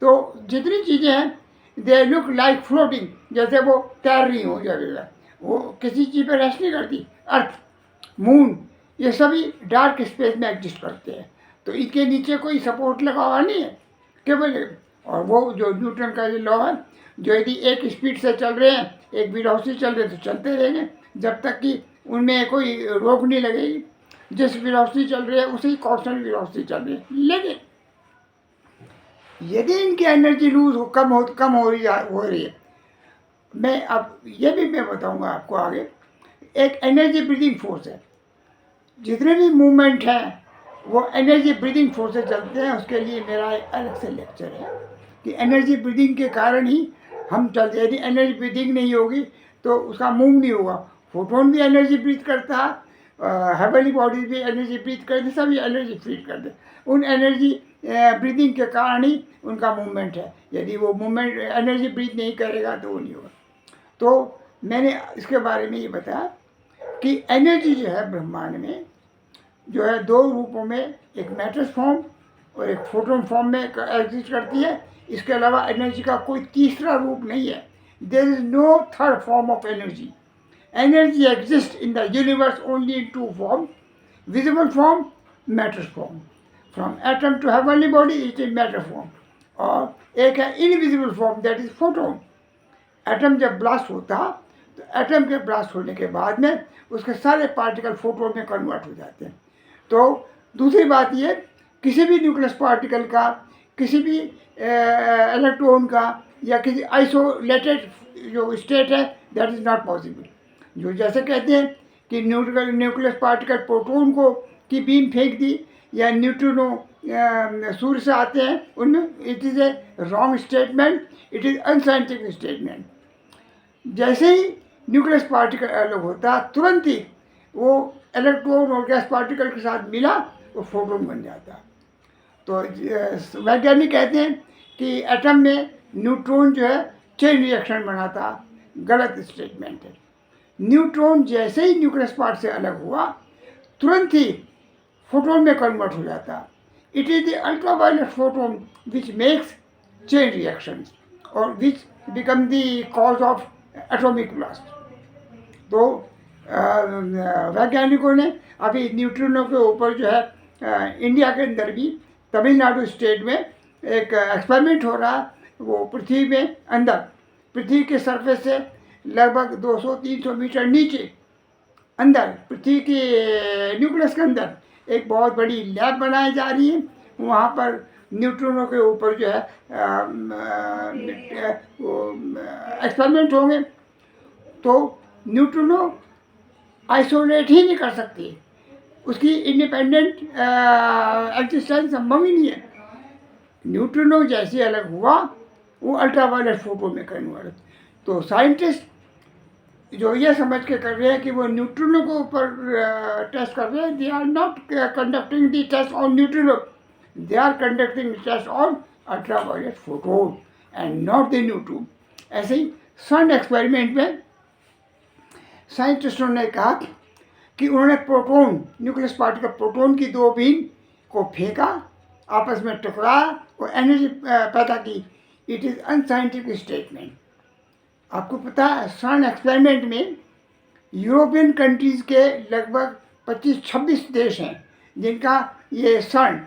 तो जितनी चीज़ें हैं दे लुक लाइक फ्लोटिंग, जैसे वो तैर रही हो जगह, वो किसी चीज़ पर रेस्ट नहीं करती। अर्थ, मून, ये सभी डार्क स्पेस में एग्जिस्ट करते हैं, तो इनके नीचे कोई सपोर्ट लगा हुआ नहीं है केवल। और वो जो न्यूटन का जो लॉ है, जो यदि एक स्पीड से चल रहे हैं, एक वेलोसिटी चल रहे तो चलते रहेंगे जब तक कि उनमें कोई रोक नहीं लगेगी। जिस वेलोसिटी चल रही है उसी कांस्टेंट वेलोसिटी चल रही है। लेकिन यदि इनकी एनर्जी लूज हो, कम हो रही है, मैं अब ये भी मैं बताऊंगा आपको आगे। एक एनर्जी ब्रीदिंग फोर्स है, जितने भी मूवमेंट हैं वो एनर्जी ब्रीदिंग फोर्स से चलते हैं। उसके लिए मेरा एक अलग से लेक्चर है कि एनर्जी ब्रीदिंग के कारण ही हम चलते हैं। यदि एनर्जी ब्रीदिंग नहीं होगी तो उसका मूव नहीं होगा। फोटोन भी एनर्जी ब्रीथ करता है, हेवनली बॉडी भी एनर्जी ब्रीथ करते, सभी एनर्जी ब्रीथ करते। उन एनर्जी ब्रीदिंग के कारण ही उनका मूवमेंट है। यदि वो मूवमेंट एनर्जी ब्रीथ नहीं करेगा तो वो नहीं होगा। तो मैंने इसके बारे में ये बताया कि एनर्जी जो है ब्रह्मांड में जो है दो रूपों में, एक मैटर फॉर्म और एक फोटोन फॉर्म में एग्जिस्ट करती है। इसके अलावा एनर्जी का कोई तीसरा रूप नहीं है। There is no third form of energy. Energy exist in the universe only in two form, visible form, matter form. From atom to heavenly body it is matter form, और एक है invisible form, that is photon. Atom जब blast होता तो atom के blast होने के बाद में उसके सारे पार्टिकल फोटोन में कन्वर्ट हो जाते हैं। तो दूसरी बात ये, किसी भी न्यूक्लियस पार्टिकल का, किसी भी इलेक्ट्रॉन का या किसी आइसोलेटेड जो स्टेट है, दैट इज़ नॉट पॉसिबल। जो जैसे कहते हैं कि न्यूक्लियस पार्टिकल प्रोटॉन को की बीम फेंक दी, या न्यूट्रिनो सूर्य से आते हैं, उनमें it is a wrong statement, it is unscientific statement. जैसे ही न्यूक्लियस पार्टिकल अलग होता तुरंत ही वो इलेक्ट्रॉन और गैस पार्टिकल के साथ मिला, वो फोटोन बन जाता। तो वैज्ञानिक कहते हैं कि एटम में न्यूट्रॉन जो है चेन रिएक्शन बनाता, गलत स्टेटमेंट है। न्यूट्रॉन जैसे ही न्यूक्लियस पार्ट से अलग हुआ तुरंत ही फोटोन में कन्वर्ट हो जाता। It is the ultraviolet photon which makes chain reactions और which become the cause of atomic blast. तो वैज्ञानिकों ने अभी न्यूट्रिनो के ऊपर जो है इंडिया के अंदर भी तमिलनाडु स्टेट में एक एक्सपेरिमेंट हो रहा है। वो पृथ्वी में अंदर, पृथ्वी के सरफेस से लगभग 200-300 मीटर नीचे अंदर, पृथ्वी के न्यूक्लियस के अंदर एक बहुत बड़ी लैब बनाई जा रही है। वहाँ पर न्यूट्रिनो के ऊपर जो है एक्सपेरिमेंट होंगे। तो न्यूट्रिनो आइसोलेट ही नहीं कर सकती, उसकी इंडिपेंडेंट एग्जिस्टेंस संभव ही नहीं है। न्यूट्रिनो जैसे अलग हुआ वो अल्ट्रावायलेट फोटो में कन्वर्ट। तो साइंटिस्ट जो ये समझ के कर रहे हैं कि वो न्यूट्रिनो के ऊपर टेस्ट कर रहे हैं, they are not conducting the test on neutrino, they are conducting test on ultraviolet photon and not the neutron. ऐसे ही सन एक्सपेरिमेंट में साइंटिस्टों ने कहा कि उन्होंने प्रोटॉन, न्यूक्लियस पार्टिकल प्रोटॉन की दो बीम को फेंका, आपस में टकराया और एनर्जी पैदा की। It is unscientific statement. आपको पता है सन एक्सपेरिमेंट में यूरोपियन कंट्रीज़ के लगभग 25-26 देश हैं जिनका ये सन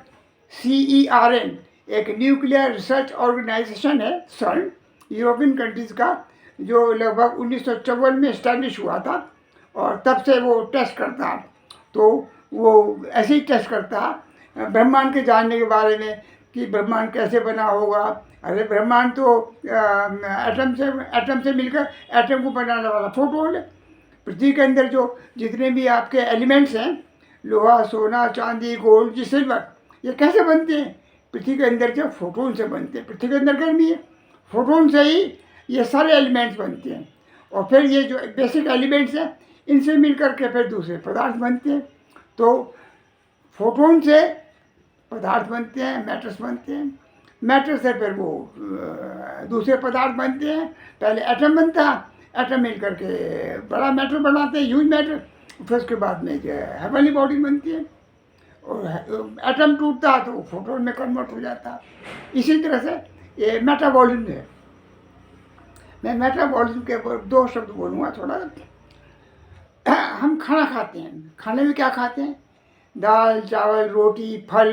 CERN एक न्यूक्लियर रिसर्च ऑर्गेनाइजेशन है। सन यूरोपियन कंट्रीज़ का जो लगभग 1954 में इस्टेब्लिश हुआ था, और तब से वो टेस्ट करता। तो वो ऐसे ही टेस्ट करता ब्रह्मांड के जानने के बारे में कि ब्रह्मांड कैसे बना होगा। अरे ब्रह्मांड तो एटम से मिलकर एटम को बनाने वाला फोटोन है। पृथ्वी के अंदर जो जितने भी आपके एलिमेंट्स हैं, लोहा, सोना, चांदी, गोल्ड, सिल्वर, ये कैसे बनते हैं? पृथ्वी के अंदर जो फोटोन से बनते हैं। पृथ्वी के अंदर गर्मी है, फोटोन से ही ये सारे एलिमेंट्स बनते हैं, और फिर ये जो बेसिक एलिमेंट्स हैं इनसे मिलकर के फिर दूसरे पदार्थ बनते हैं। तो फोटोन से पदार्थ बनते हैं, मैटर्स बनते हैं। मैटर से फिर वो दूसरे पदार्थ बनते हैं। पहले एटम बनता है, एटम मिल करके बड़ा मैटर बनाते हैं, ह्यूज मैटर। फिर उसके बाद में जो है हेवनली बॉडी बनती है, और एटम टूटता है तो वो फोटोन में कन्वर्ट हो जाता है। इसी तरह से ये मेटाबॉलिज्म है। मैं मेटाबॉलिज्म के ऊपर दो शब्द बोलूँगा थोड़ा। हम खाना खाते हैं, खाने में क्या खाते हैं? दाल, चावल, रोटी, फल,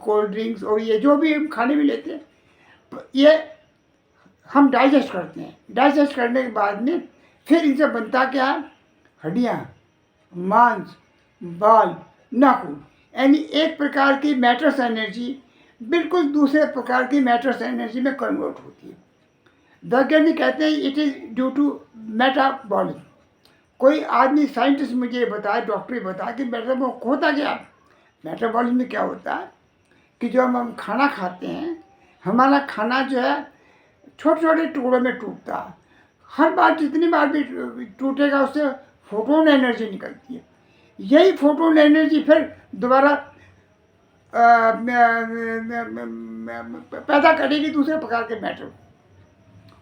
कोल्ड ड्रिंक्स, और ये जो भी हम खाने में लेते हैं, ये हम डाइजेस्ट करते हैं। डाइजेस्ट करने के बाद में फिर इनसे बनता क्या है? हड्डियाँ, मांस, बाल, नाखून, यानी एक प्रकार की मैटर्स एनर्जी बिल्कुल दूसरे प्रकार की मैटर्स एनर्जी में कन्वर्ट होती है। वैज्ञानिक कहते हैं it is due to metabolism. कोई आदमी साइंटिस्ट मुझे ये बताए, डॉक्टर बताए कि मेटाबॉलिज्म होता क्या? मेटाबॉलिज्म में क्या होता है कि जो हम खाना खाते हैं, हमारा खाना जो है छोटे छोटे टुकड़ों में टूटता है। हर बार जितनी बार भी टूटेगा उससे फोटोन एनर्जी निकलती है। यही फोटोन एनर्जी फिर दोबारा पैदा करेगी दूसरे प्रकार के मैटर।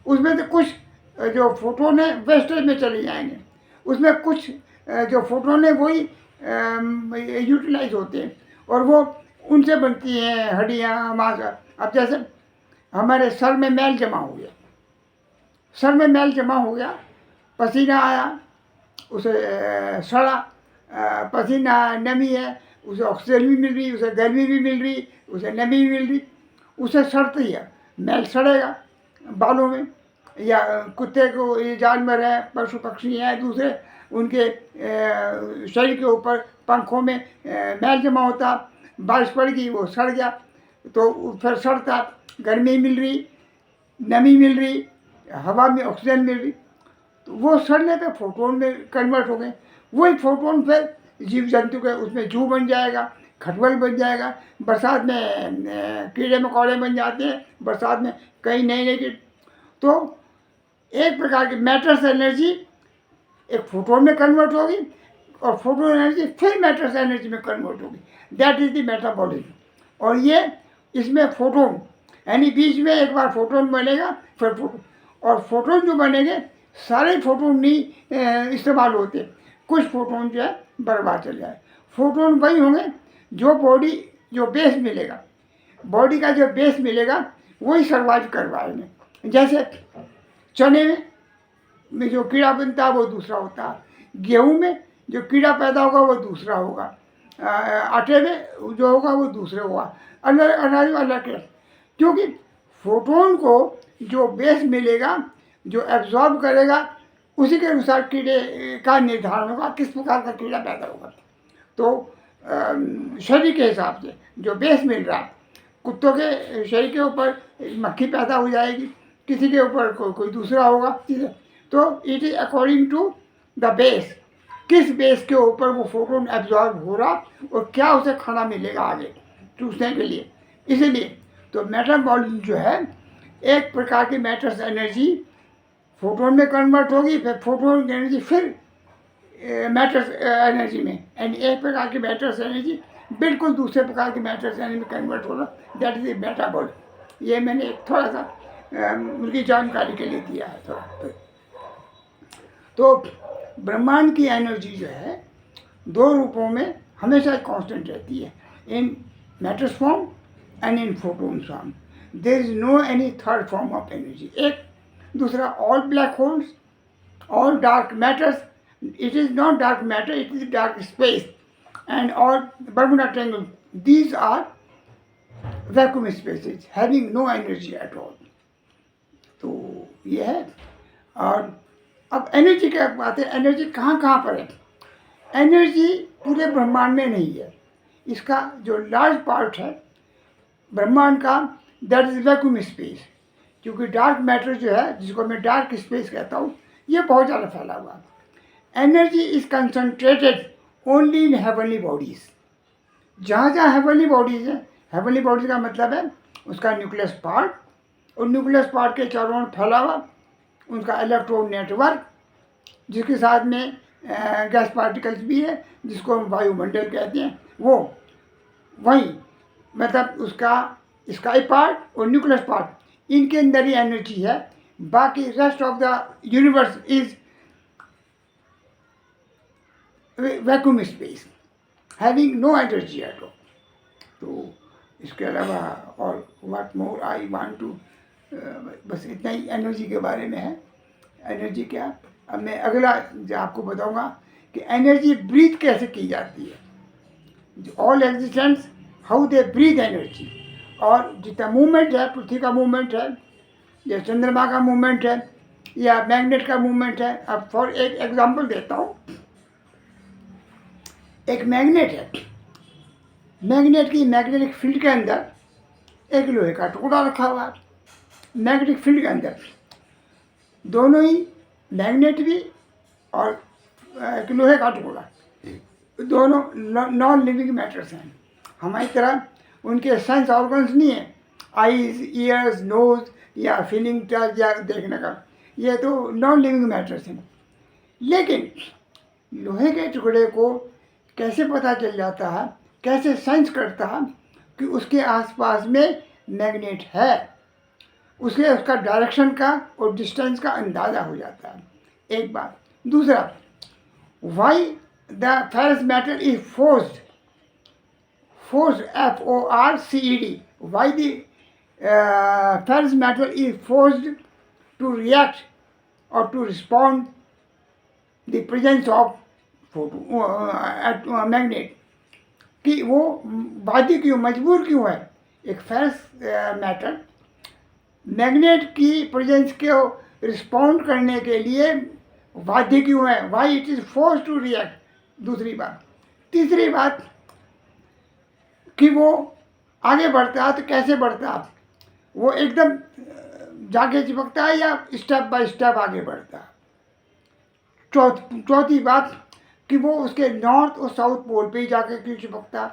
उसमें से कुछ जो फोटोन है वेस्टेज में चले जाएंगे, उसमें कुछ जो फोटोन है वही यूटिलाइज होते हैं, और वो उनसे बनती हैं हड्डियाँ, मांस। अब जैसे हमारे सर में मैल जमा हो गया, सर में मैल जमा हो गया, पसीना आया, उसे सड़ा, पसीना नमी है, उसे ऑक्सीजन भी मिल रही, उसे गर्मी भी मिल रही, उसे नमी भी मिल रही, उसे सड़ती है, मैल सड़ेगा बालों में। या कुत्ते को, ये जानवर है, पशु पक्षी हैं दूसरे, उनके शरीर के ऊपर पंखों में मैल जमा होता, बारिश पड़ गई वो सड़ गया, तो फिर सड़ता, गर्मी मिल रही, नमी मिल रही, हवा में ऑक्सीजन मिल रही, तो वो सड़ने पे फोटोन में कन्वर्ट हो गए। वही फोटोन फिर जीव जंतु के उसमें जू बन जाएगा, खटमल बन जाएगा, बरसात में कीड़े मकोड़े बन जाते हैं, बरसात में कई नए नए कीड़े। तो एक प्रकार की मैटर्स एनर्जी एक फोटोन में कन्वर्ट होगी, और फोटोन एनर्जी फिर मैटर्स एनर्जी में कन्वर्ट होगी। That is the metabolism. और ये इसमें फोटोन, यानी बीच में एक बार फोटोन बनेगा, फिर फोटोन, और फोटोन जो बनेंगे सारे फोटोन नहीं इस्तेमाल होते, कुछ फोटोन जो है बर्बाद चल जाए। फोटोन वही होंगे जो बॉडी, जो बेस मिलेगा, बॉडी का जो बेस मिलेगा वही सर्वाइव कर पाएंगे। जैसे चने में जो कीड़ा बनता है वो दूसरा होता है, गेहूं में जो कीड़ा पैदा होगा वो दूसरा होगा, आटे में जो होगा वो दूसरा होगा, अलग अनाज अलग है। क्योंकि फोटोन को जो बेस मिलेगा, जो एब्जॉर्ब करेगा, उसी के अनुसार कीड़े का निर्धारण होगा, किस प्रकार का कीड़ा पैदा होगा। तो शरीर के हिसाब से जो बेस मिल रहा है, कुत्तों के शरीर के ऊपर मक्खी पैदा हो जाएगी, किसी के ऊपर कोई दूसरा होगा। तो it is according to the base, किस बेस के ऊपर वो फोटोन एब्जॉर्ब हो रहा और क्या उसे खाना मिलेगा आगे चूसने के लिए। इसीलिए तो मेटाबॉलिज्म जो है एक प्रकार की मैटर्स एनर्जी फोटोन में कन्वर्ट होगी, फिर फोटोन की एनर्जी फिर मैटर्स एनर्जी में, एंड एक प्रकार की मैटर्स एनर्जी बिल्कुल दूसरे प्रकार की मैटर्स एनर्जी में कन्वर्ट होना, दैट इज मेटाबॉलिज्म। ये मैंने एक थोड़ा सा उनकी जानकारी के लिए दिया है थोड़ा। तो ब्रह्मांड की एनर्जी जो है दो रूपों में हमेशा कांस्टेंट रहती है, in matters form and in photon form. There is no any third form of energy. एक दूसरा, all black holes, all dark matters, it is not dark matter, it is dark space, and all Bermuda Triangle, these are vacuum spaces having no energy at all. तो ये है। और अब energy की बात है, एनर्जी कहाँ कहाँ पर है? एनर्जी पूरे ब्रह्मांड में नहीं है, इसका जो लार्ज पार्ट है ब्रह्मांड का, दैट इज वैक्यूम स्पेस। क्योंकि डार्क मैटर जो है, जिसको मैं डार्क स्पेस कहता हूँ, ये बहुत ज़्यादा फैला हुआ है। Energy is concentrated only in heavenly bodies. जहाँ जहाँ हेवनली बॉडीज है, हेवनली बॉडीज का मतलब है उसका न्यूक्लियस पार्ट, और न्यूक्लियस पार्ट के चारों ओर फैला हुआ उनका इलेक्ट्रॉन नेटवर्क, जिसके साथ में गैस पार्टिकल्स भी है, जिसको हम वायुमंडल कहते हैं। वो वही मतलब उसका स्काई पार्ट और न्यूक्लियस पार्ट, इनके अंदर ही एनर्जी है। बाकी rest of the universe is vacuum space having no energy at all. तो इसके अलावा और what more I want to, बस इतना ही एनर्जी के बारे में है। एनर्जी क्या, अब मैं अगला आपको बताऊंगा कि एनर्जी ब्रीथ कैसे की जाती है। All existence how they breathe energy, और जितना मूवमेंट है, पृथ्वी का मूवमेंट है या चंद्रमा का मूवमेंट है या मैग्नेट का मूवमेंट है। अब फॉर एक एग्जांपल देता हूँ, एक मैग्नेट है, मैग्नेट की मैग्नेटिक फील्ड के अंदर एक लोहे का टुकड़ा रखा हुआ है। मैग्नेटिक फील्ड के अंदर दोनों ही, मैग्नेट भी और एक लोहे का टुकड़ा, दोनों नॉन लिविंग मैटर्स हैं। हमारी तरह उनके सेंस ऑर्गन्स नहीं है, आईज, ईयर्स, नोज या फीलिंग टच या देखने का, ये तो नॉन लिविंग मैटर्स हैं। लेकिन लोहे के टुकड़े को कैसे पता चल जाता है, कैसे सेंस करता है कि उसके आसपास में मैग्नेट है, उसका डायरेक्शन का और डिस्टेंस का अंदाज़ा हो जाता है, एक बात। दूसरा, why the ferrous metal is forced, FORCED, why the ferrous metal is forced to react or to respond the presence of magnet, कि वो बाध्य क्यों, मजबूर क्यों है एक फेरस मैटर मैग्नेट की प्रेजेंस को रिस्पॉन्ड करने के लिए बाध्य क्यों है, why it is force to react. दूसरी बात। तीसरी बात कि वो आगे बढ़ता है तो कैसे बढ़ता है, वो एकदम जाके चिपकता है या स्टेप बाय स्टेप आगे बढ़ता है। चौथी बात कि वो उसके नॉर्थ और साउथ पोल पे ही जाके क्यों चिपकता,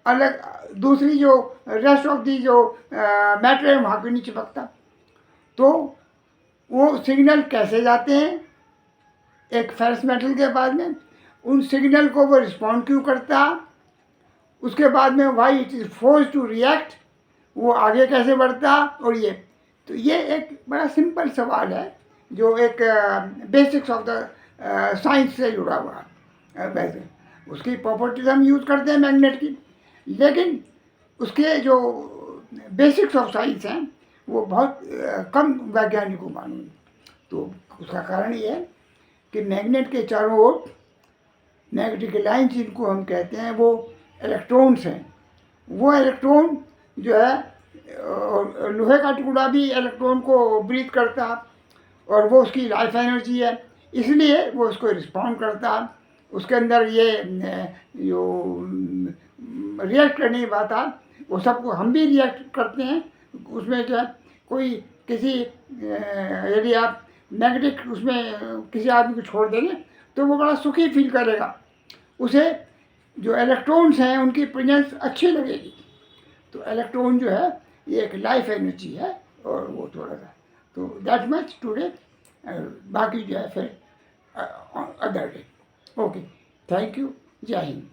अलग दूसरी जो रेस्ट ऑफ दी जो मैटर है वहाँ क्यों नहीं चिपकता। तो वो सिग्नल कैसे जाते हैं एक फेरस मेटल के बाद में, उन सिग्नल को वो रिस्पॉन्ड क्यों करता, उसके बाद में why it is force to react, वो आगे कैसे बढ़ता, और ये तो ये एक बड़ा सिंपल सवाल है जो एक बेसिक्स ऑफ द साइंस से जुड़ा हुआ है। वैसे उसकी प्रॉपर्टीज हम यूज़ करते हैं मैग्नेट की, लेकिन उसके जो बेसिक्स ऑफ साइंस हैं वो बहुत कम वैज्ञानिकों को मालूम। तो उसका कारण ये है कि मैग्नेट के चारों ओर मैग्नेटिक लाइन जिनको हम कहते हैं वो इलेक्ट्रॉन्स हैं। वो इलेक्ट्रॉन जो है, लोहे का टुकड़ा भी इलेक्ट्रॉन को ब्रीथ करता है और वो उसकी लाइफ एनर्जी है, इसलिए वो उसको रिस्पॉन्ड करता है। उसके अंदर ये जो रिएक्ट करने की बात है वो सबको हम भी रिएक्ट करते हैं। उसमें जो है कोई किसी यदि आप नेगेटिव उसमें किसी आदमी को छोड़ देंगे तो वो बड़ा सुखी फील करेगा, उसे जो इलेक्ट्रॉन्स हैं उनकी प्रेजेंस अच्छी लगेगी। तो इलेक्ट्रॉन जो है ये एक लाइफ एनर्जी है और वो थोड़ा सा, तो दैट मच टुडे, बाकी जो है फिर other day. Okay, thank you, जय हिंद।